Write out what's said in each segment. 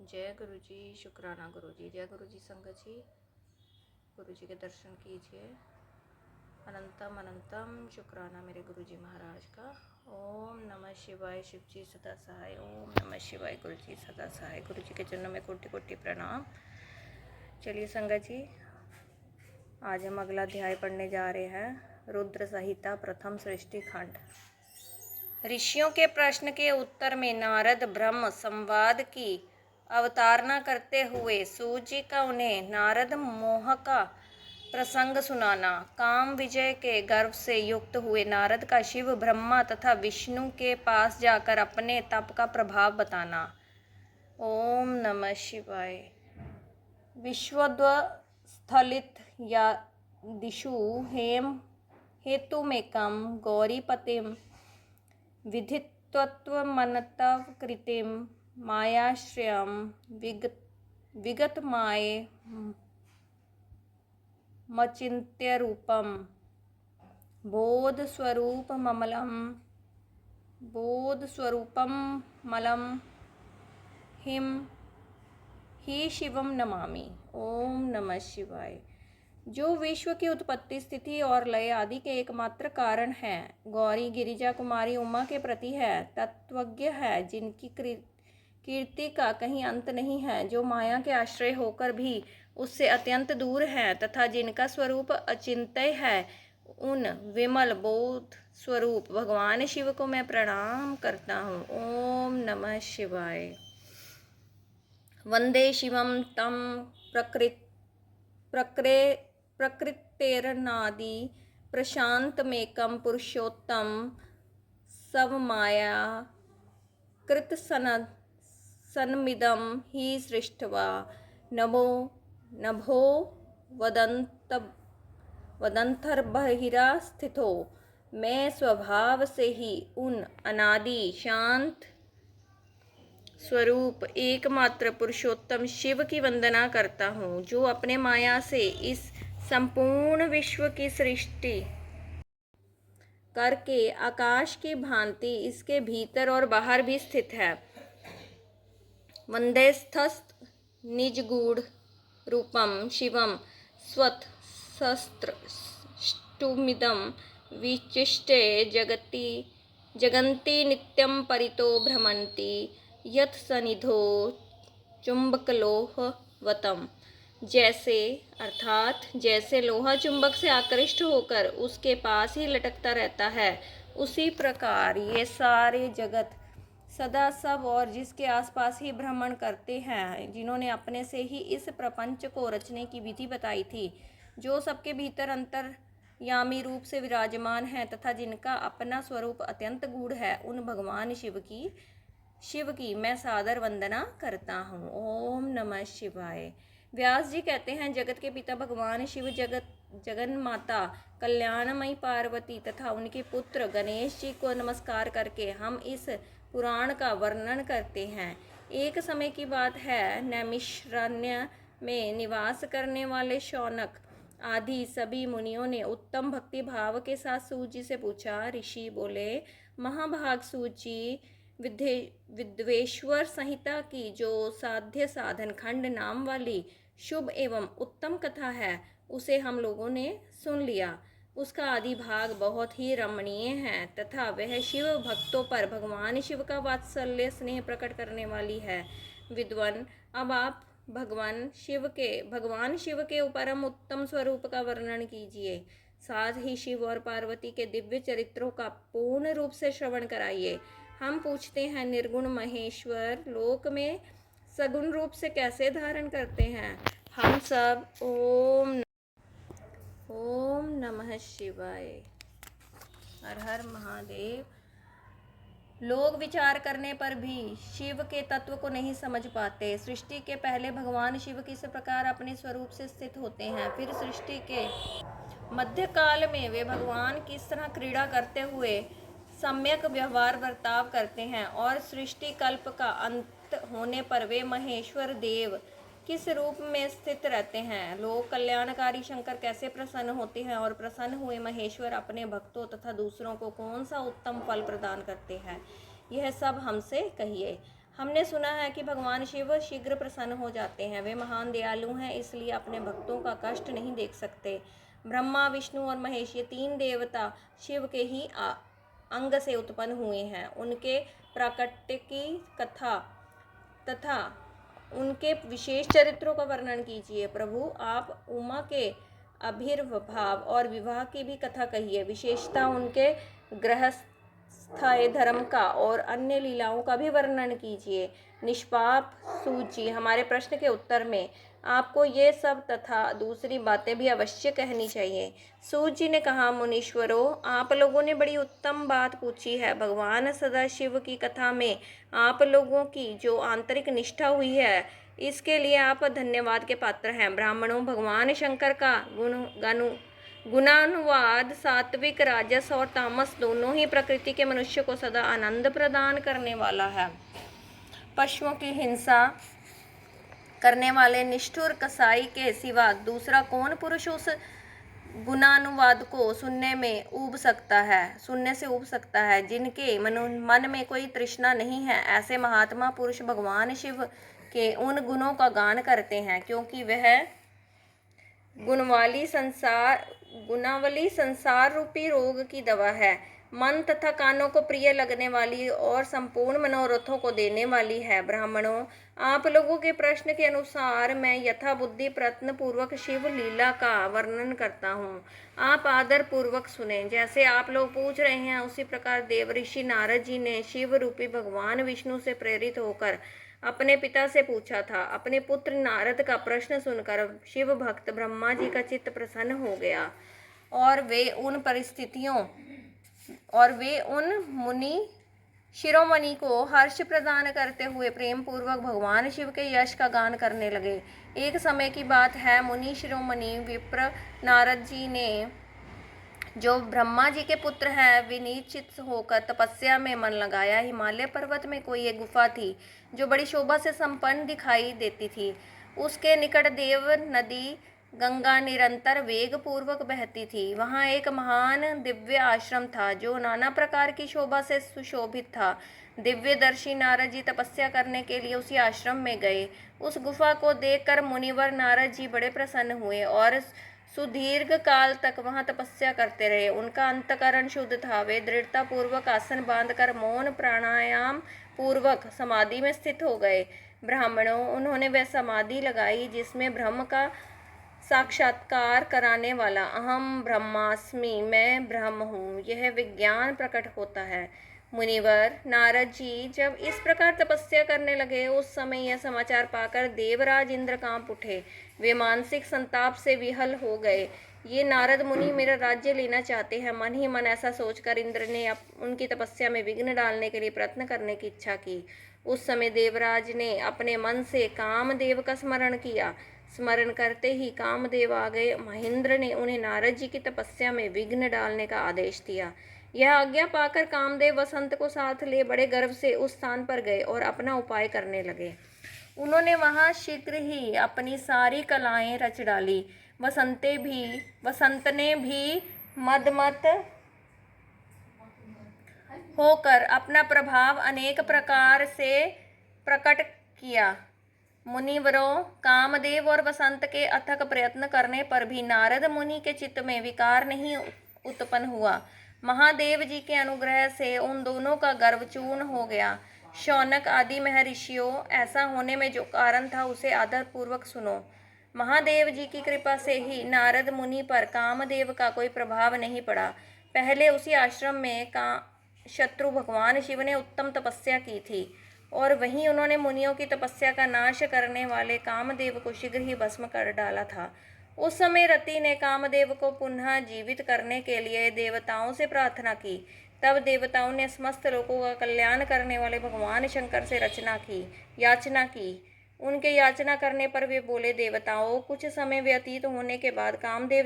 जय गुरु जी। शुक्राना गुरु जी। जय गुरु जी। संगत जी, गुरु जी के दर्शन कीजिए। अनंतम अनंतम शुक्राना मेरे गुरु जी महाराज का। ओम नमः शिवाय। शिव जी सदा सहाय। ओम नमः शिवाय। गुरु जी सदा सहाय। गुरु जी के चरणों में कोटि कोटि प्रणाम। चलिए संगत जी, आज हम अगला अध्याय पढ़ने जा रहे हैं। रुद्र संहिता प्रथम सृष्टि खंड। ऋषियों के प्रश्न के उत्तर में नारद ब्रह्म संवाद की अवतारणा करते हुए सूत जी का उन्हें नारद मोह का प्रसंग सुनाना। काम विजय के गर्व से युक्त हुए नारद का शिव ब्रह्मा तथा विष्णु के पास जाकर अपने तप का प्रभाव बताना। ओम नमः शिवाय। विश्वद्वस्थलित या दिशु हेम हेतुमेकं गौरीपतिं विधित्वमनतव कृतिं मायाश्रयं विगतमाये मचिन्त्यरूपं बोधस्वरूपमलं हिम ही शिवम नमामि। ओम नमः शिवाय। जो विश्व की उत्पत्ति, स्थिति और लय आदि के एकमात्र कारण है, गौरी गिरिजा कुमारी उमा के प्रति है, तत्वज्ञ है, जिनकी कीर्ति का कहीं अंत नहीं है, जो माया के आश्रय होकर भी उससे अत्यंत दूर है तथा जिनका स्वरूप अचिंत्य है, उन विमल बोध स्वरूप भगवान शिव को मैं प्रणाम करता हूँ। ओम नमः शिवाय। वंदे शिवम तम प्रकृतेरनादि प्रशांतमेकं पुरुषोत्तम सवमाया कृतसन्मिदं हि सृष्ट्वा नभो वदंतर्बहिरा स्थितो। मैं स्वभाव से ही उन अनादि शांत स्वरूप एकमात्र पुरुषोत्तम शिव की वंदना करता हूँ, जो अपने माया से इस संपूर्ण विश्व की सृष्टि करके आकाश की भांति इसके भीतर और बाहर भी स्थित है। वंदेस्थस्त निजगूढ़ रूपम शिवम स्वत शस्त्र ष्टुमिदं विचिष्टे जगन्ति नित्यं परितो भ्रमन्ति यत् सनिधो चुंबकलोहवतम। जैसे अर्थात जैसे लोहा चुंबक से आकृष्ट होकर उसके पास ही लटकता रहता है, उसी प्रकार ये सारे जगत सदा सब और जिसके आसपास ही भ्रमण करते हैं, जिन्होंने अपने से ही इस प्रपंच को रचने की विधि बताई थी, जो सबके भीतर अंतर्यामी रूप से विराजमान है तथा जिनका अपना स्वरूप अत्यंत गूढ़ है, उन भगवान शिव की मैं सादर वंदना करता हूँ। ओम नमः शिवाय। व्यास जी कहते हैं, जगत के पिता भगवान शिव, जगन माता कल्याणमयी पार्वती तथा उनके पुत्र गणेश जी को नमस्कार करके हम इस पुराण का वर्णन करते हैं। एक समय की बात है, नैमिषारण्य में निवास करने वाले शौनक आदि सभी मुनियों ने उत्तम भक्ति भाव के साथ सूत जी से पूछा। ऋषि बोले, महाभाग सूत जी, विद्वेश्वर संहिता की जो साध्य साधन खंड नाम वाली शुभ एवं उत्तम कथा है, उसे हम लोगों ने सुन लिया। उसका आदि भाग बहुत ही रमणीय है तथा वह शिव भक्तों पर भगवान शिव का वात्सल्य स्नेह प्रकट करने वाली है। विद्वान, अब आप भगवान शिव के परम उत्तम स्वरूप का वर्णन कीजिए, साथ ही शिव और पार्वती के दिव्य चरित्रों का पूर्ण रूप से श्रवण कराइए। हम पूछते हैं, निर्गुण महेश्वर लोक में सगुण रूप से कैसे धारण करते हैं? हम सब ओम नमः शिवाय। हर हर महादेव। लोग विचार करने पर भी शिव के तत्व को नहीं समझ पाते। सृष्टि के पहले भगवान शिव किस प्रकार अपने स्वरूप से स्थित होते हैं, फिर सृष्टि के मध्यकाल में वे भगवान किस तरह क्रीड़ा करते हुए सम्यक व्यवहार बर्ताव करते हैं, और सृष्टि कल्प का अंत होने पर वे महेश्वर देव किस रूप में स्थित रहते हैं। लोक कल्याणकारी शंकर कैसे प्रसन्न होते हैं और प्रसन्न हुए महेश्वर अपने भक्तों तथा दूसरों को कौन सा उत्तम फल प्रदान करते हैं, यह सब हमसे कहिए। हमने सुना है कि भगवान शिव शीघ्र प्रसन्न हो जाते हैं। वे महान दयालु हैं, इसलिए अपने भक्तों का कष्ट नहीं देख सकते। ब्रह्मा, विष्णु और महेश ये 3 देवता शिव के ही अंग से उत्पन्न हुए हैं। उनके प्राकट्य की कथा तथा उनके विशेष चरित्रों का वर्णन कीजिए। प्रभु, आप उमा के आविर्भाव और विवाह की भी कथा कहिए। विशेषता उनके गृहस्थाय धर्म का और अन्य लीलाओं का भी वर्णन कीजिए। निष्पाप सूची, हमारे प्रश्न के उत्तर में आपको ये सब तथा दूसरी बातें भी अवश्य कहनी चाहिए। सूत जी ने कहा, मुनीश्वरों, आप लोगों ने बड़ी उत्तम बात पूछी है। भगवान सदाशिव की कथा में आप लोगों की जो आंतरिक निष्ठा हुई है, इसके लिए आप धन्यवाद के पात्र हैं। ब्राह्मणों, भगवान शंकर का गुणानुवाद सात्विक, राजस और तामस दोनों ही प्रकृति के मनुष्य को सदा आनंद प्रदान करने वाला है। पशुओं की हिंसा करने वाले निष्ठुर कसाई के सिवा दूसरा कौन पुरुष उस गुणानुवाद को सुनने से ऊब सकता है। जिनके मन में कोई तृष्णा नहीं है, ऐसे महात्मा पुरुष भगवान शिव के उन गुणों का गान करते हैं, क्योंकि वह गुणावली संसार रूपी रोग की दवा है। मन तथा कानों को प्रिय लगने वाली और संपूर्ण मनोरथों को देने वाली है। ब्राह्मणों, आप लोगों के प्रश्न के अनुसार मैं यथा बुद्धि प्रयत्न पूर्वक शिव लीला का वर्णन करता हूँ। आप आदर पूर्वक सुने। जैसे आप लोग पूछ रहे हैं, उसी प्रकार देवऋषि नारद जी ने शिव रूपी भगवान विष्णु से प्रेरित होकर अपने पिता से पूछा था। अपने पुत्र नारद का प्रश्न सुनकर शिव भक्त ब्रह्मा जी का चित्त प्रसन्न हो गया और वे उन मुनि शिरोमणि को हर्ष प्रदान करते हुए प्रेम पूर्वक भगवान शिव के यश का गान करने लगे। एक समय की बात है, मुनि शिरोमणि विप्र नारद जी ने, जो ब्रह्मा जी के पुत्र हैं, विनीत चित्त होकर तपस्या में मन लगाया। हिमालय पर्वत में कोई एक गुफा थी जो बड़ी शोभा से संपन्न दिखाई देती थी। उसके निकट देव नदी गंगा निरंतर वेग पूर्वक बहती थी। वहाँ एक महान दिव्य आश्रम था जो नाना प्रकार की शोभा से सुशोभित था। दिव्यदर्शी नारद जी तपस्या करने के लिए उसी आश्रम में गए। उस गुफा को देखकर मुनिवर नारद जी बड़े प्रसन्न हुए और सुदीर्घ काल तक वहां तपस्या करते रहे। उनका अंतकरण शुद्ध था। वे दृढ़ता पूर्वक आसन बांधकर मौन प्राणायाम पूर्वक समाधि में स्थित हो गए। ब्राह्मणों, उन्होंने वह समाधि लगाई जिसमें ब्रह्म का साक्षात्कार कराने वाला अहम ब्रह्मास्मि, मैं ब्रह्म हूँ, यह विज्ञान प्रकट होता है। मुनिवर नारद जी जब इस प्रकार तपस्या करने लगे, उस समय यह समाचार पाकर देवराज इंद्र कांप उठे। वे मानसिक संताप से विहल हो गए। ये नारद मुनि मेरा राज्य लेना चाहते हैं। मन ही मन ऐसा सोचकर इंद्र ने उनकी तपस्या में विघ्न डालने के लिए प्रयत्न करने की इच्छा की। उस समय देवराज ने अपने मन से कामदेव का स्मरण किया। स्मरण करते ही कामदेव आ गए। महेंद्र ने उन्हें नारद जी की तपस्या में विघ्न डालने का आदेश दिया। यह आज्ञा पाकर कामदेव वसंत को साथ ले बड़े गर्व से उस स्थान पर गए और अपना उपाय करने लगे। उन्होंने वहां शीघ्र ही अपनी सारी कलाएं रच डाली। वसंत ने भी मदमत होकर अपना प्रभाव अनेक प्रकार से प्रकट किया। मुनिवरों, कामदेव और वसंत के अथक प्रयत्न करने पर भी नारद मुनि के चित्त में विकार नहीं उत्पन्न हुआ। महादेव जी के अनुग्रह से उन दोनों का गर्व चूर्ण हो गया। शौनक आदि महर्षियों, ऐसा होने में जो कारण था उसे आदर पूर्वक सुनो। महादेव जी की कृपा से ही नारद मुनि पर कामदेव का कोई प्रभाव नहीं पड़ा। पहले उसी आश्रम में शत्रु भगवान शिव ने उत्तम तपस्या की थी और वहीं उन्होंने मुनियों की तपस्या का नाश करने वाले कामदेव को शीघ्र ही भस्म कर डाला था। उस समय रति ने कामदेव को पुनः जीवित करने के लिए देवताओं से प्रार्थना की। तब देवताओं ने समस्त लोगों का कल्याण करने वाले भगवान शंकर से याचना की। उनके याचना करने पर वे बोले, देवताओं, कुछ समय व्यतीत होने के बाद कामदेव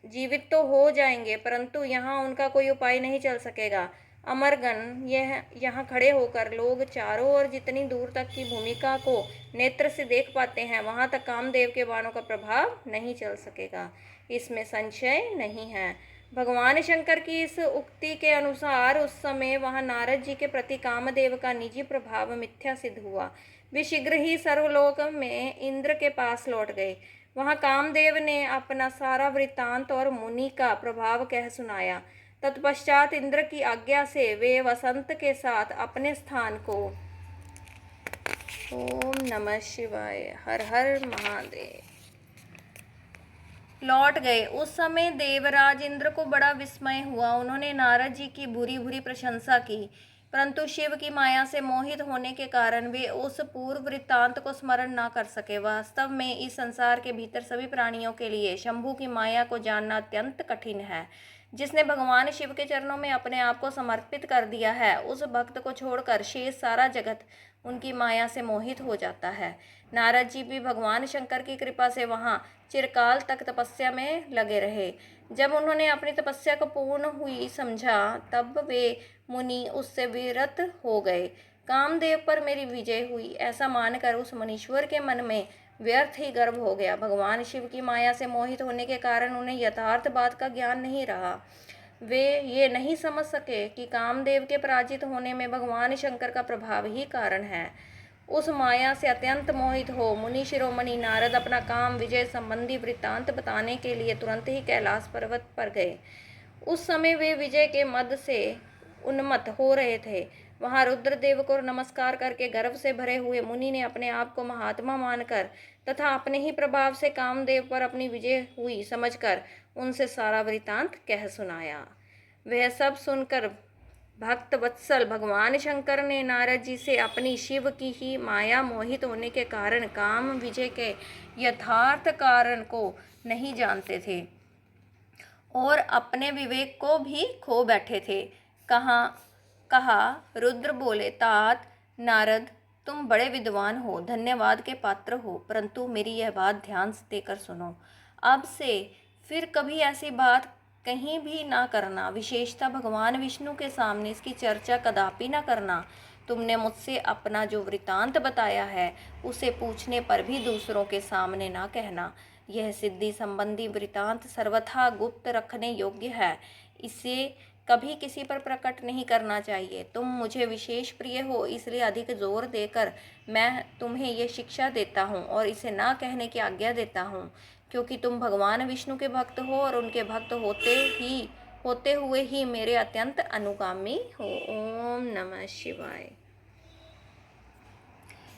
जीवित तो हो जाएंगे, परंतु यहाँ उनका कोई उपाय नहीं चल सकेगा। अमरगण यहाँ खड़े होकर लोग चारों ओर जितनी दूर तक की भूमिका को नेत्र से देख पाते हैं, वहां तक कामदेव के बाणों का प्रभाव नहीं चल सकेगा, इसमें संशय नहीं है। भगवान शंकर की इस उक्ति के अनुसार उस समय वहां नारद जी के प्रति कामदेव का निजी प्रभाव मिथ्या सिद्ध हुआ। वे शीघ्र ही सर्वलोक में इंद्र के पास लौट गए। वहां कामदेव ने अपना सारा वृत्तांत और मुनि का प्रभाव कह सुनाया। तत्पश्चात इंद्र की आज्ञा से वे वसंत के साथ अपने स्थान को ओम नमः शिवाय हर हर महादेव लौट गए। उस समय देवराज इंद्र को बड़ा विस्मय हुआ। उन्होंने नारद जी की बुरी बुरी प्रशंसा की, परंतु शिव की माया से मोहित होने के कारण वे उस पूर्व वृत्तांत को स्मरण न कर सके। वास्तव में इस संसार के भीतर सभी प्राणियों के लिए शंभु की माया को जानना अत्यंत कठिन है। जिसने भगवान शिव के चरणों में अपने आप को समर्पित कर दिया है, उस भक्त को छोड़कर शेष सारा जगत उनकी माया से मोहित हो जाता है। नारद जी भी भगवान शंकर की कृपा से वहां चिरकाल तक तपस्या में लगे रहे। जब उन्होंने अपनी तपस्या को पूर्ण हुई समझा, तब वे मुनि उससे विरत हो गए। कामदेव पर मेरी विजय हुई ऐसा मानकर उस मुनीश्वर के मन में व्यर्थ ही गर्व हो गया। भगवान शिव की माया से मोहित होने के कारण उन्हें यथार्थ बात का ज्ञान नहीं रहा। वे ये नहीं समझ सके कि कामदेव के पराजित होने में भगवान शंकर का प्रभाव ही कारण है। उस माया से अत्यंत मोहित हो मुनि शिरोमणि नारद अपना काम विजय संबंधी वृत्तांत बताने के लिए तुरंत ही कैलाश पर्वत पर गए। उस समय वे विजय के मद से उन्मत्त हो रहे थे। वहां रुद्रदेव को नमस्कार करके गर्व से भरे हुए मुनि ने अपने आप को महात्मा मानकर तथा अपने ही प्रभाव से कामदेव पर अपनी विजय हुई समझकर उनसे सारा वृत्तांत कह सुनाया। वह सब सुनकर भक्त वत्सल भगवान शंकर ने नारद जी से अपनी शिव की ही माया मोहित होने के कारण काम विजय के यथार्थ कारण को नहीं जानते थे और अपने विवेक को भी खो बैठे थे। कहा रुद्र बोले, तात नारद, तुम बड़े विद्वान हो, धन्यवाद के पात्र हो, परंतु मेरी यह बात ध्यान से देकर सुनो। अब से फिर कभी ऐसी बात कहीं भी ना करना, विशेषतः भगवान विष्णु के सामने इसकी चर्चा कदापि ना करना। तुमने मुझसे अपना जो वृत्तांत बताया है उसे पूछने पर भी दूसरों के सामने ना कहना। यह सिद्धि संबंधी वृत्तांत सर्वथा गुप्त रखने योग्य है, इसे कभी किसी पर प्रकट नहीं करना चाहिए। तुम मुझे विशेष प्रिय हो, इसलिए अधिक जोर देकर मैं तुम्हें ये शिक्षा देता हूँ और इसे ना कहने की आज्ञा देता हूँ, क्योंकि तुम भगवान विष्णु के भक्त हो और उनके भक्त होते हुए ही मेरे अत्यंत अनुगामी हो। ओम नमः शिवाय।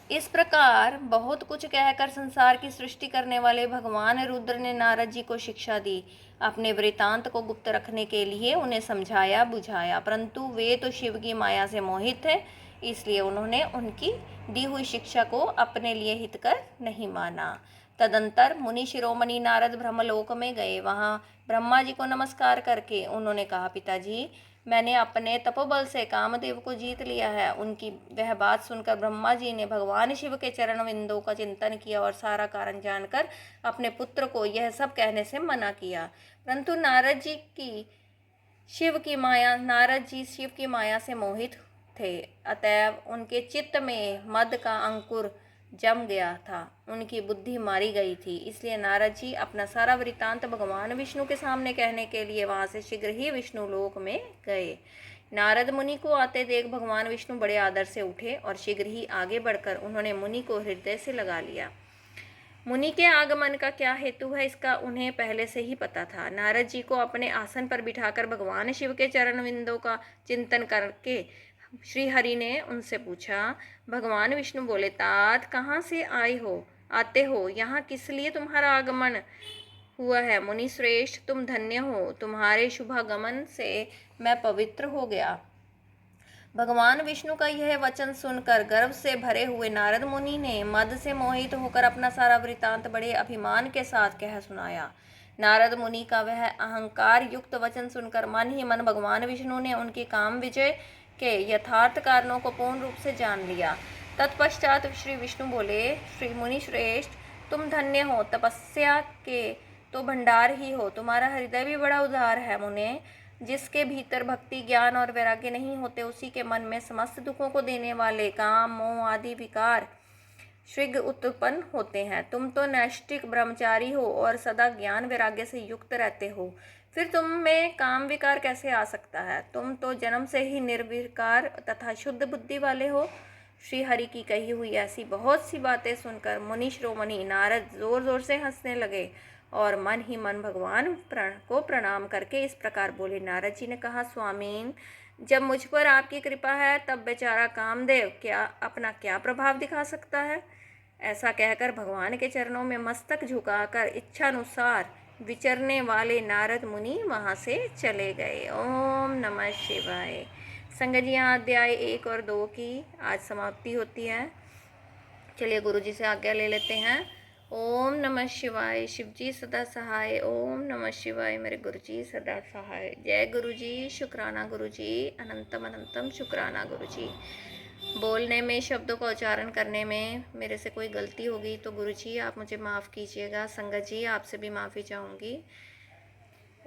इस प्रकार बहुत कुछ कहकर संसार की सृष्टि करने वाले भगवान रुद्र ने नारद जी को शिक्षा दी। अपने वृत्तांत को गुप्त रखने के लिए उन्हें समझाया बुझाया, परंतु वे तो शिव की माया से मोहित थे, इसलिए उन्होंने उनकी दी हुई शिक्षा को अपने लिए हितकर नहीं माना। तदंतर मुनि शिरोमणि नारद ब्रह्मलोक में गए। वहां ब्रह्मा जी को नमस्कार करके उन्होंने कहा, पिताजी, मैंने अपने तपोबल से कामदेव को जीत लिया है। उनकी वह बात सुनकर ब्रह्मा जी ने भगवान शिव के चरण विंदों का चिंतन किया और सारा कारण जानकर अपने पुत्र को यह सब कहने से मना किया। परंतु नारद जी शिव की माया से मोहित थे, अतएव उनके चित्त में मद का अंकुर जम गया था, उनकी बुद्धि मारी गई थी। इसलिए नारद जी अपना सारा वृत्तांत भगवान विष्णु के सामने कहने के लिए वहां से शीघ्र ही विष्णु लोक में गए। नारद मुनि को आते देख भगवान विष्णु बड़े आदर से उठे और शीघ्र ही आगे बढ़कर उन्होंने मुनि को हृदय से लगा लिया। मुनि के आगमन का क्या हेतु है, इसका उन्हें पहले से ही पता था। नारद जी को अपने आसन पर बिठाकर भगवान शिव के चरण विंदों का चिंतन करके श्री हरि ने उनसे पूछा। भगवान विष्णु बोले, तात, कहाँ से आते हो? यहाँ किस लिए तुम्हारा आगमन हुआ है? मुनि श्रेष्ठ, तुम धन्य हो, तुम्हारे शुभागमन से मैं पवित्र हो गया। भगवान विष्णु का यह वचन सुनकर गर्व से भरे हुए नारद मुनि ने मद से मोहित होकर अपना सारा वृत्तांत बड़े अभिमान के साथ कह सुनाया। नारद मुनि का वह अहंकार युक्त वचन सुनकर मन ही मन भगवान विष्णु ने उनकी काम विजय के यथार्थ कारणों को पूर्ण रूप से जान लिया। तत्पश्चात श्री विष्णु बोले, श्री मुनि श्रेष्ठ, तुम धन्य हो, तपस्या के तो भंडार ही हो, तुम्हारा हृदय भी बड़ा उदार है। मुने, जिसके भीतर भक्ति, ज्ञान और वैराग्य नहीं होते, उसी के मन में समस्त दुखों को देने वाले काम, मोह आदि विकार शीघ्र उत्पन्न होते हैं। तुम तो नैष्ठिक ब्रह्मचारी हो और सदा ज्ञान वैराग्य से युक्त रहते हो, फिर तुम में काम विकार कैसे आ सकता है? तुम तो जन्म से ही निर्विकार तथा शुद्ध बुद्धि वाले हो। श्री हरि की कही हुई ऐसी बहुत सी बातें सुनकर मुनि शिरोमणि नारद जोर जोर से हंसने लगे और मन ही मन भगवान को प्रणाम करके इस प्रकार बोले। नारद जी ने कहा, स्वामीन, जब मुझ पर आपकी कृपा है तब बेचारा कामदेव अपना क्या प्रभाव दिखा सकता है? ऐसा कहकर भगवान के चरणों में मस्तक झुकाकर इच्छानुसार विचरने वाले नारद मुनि वहाँ से चले गए। ओम नमः शिवाय। संगत जी, यहाँ अध्याय 1 और 2 की आज समाप्ति होती है। चलिए गुरु जी से आज्ञा ले लेते हैं। ओम नमः शिवाय। शिव जी सदा सहाय। ओम नमः शिवाय। मेरे गुरु जी सदा सहाय। जय गुरु जी। शुक्राना गुरु जी। अनंतम अनंतम शुक्राना गुरु जी। बोलने में, शब्दों का उच्चारण करने में मेरे से कोई गलती होगी तो गुरु जी आप मुझे माफ़ कीजिएगा। संगत जी आपसे भी माफ़ी चाहूँगी।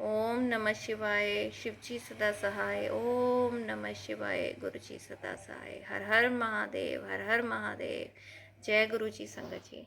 ओम नमः शिवाय। शिव जी सदा सहाय। ओम नमः शिवाय। गुरु जी सदा सहाय। हर हर महादेव, हर हर महादेव। जय गुरु जी। संगत जी।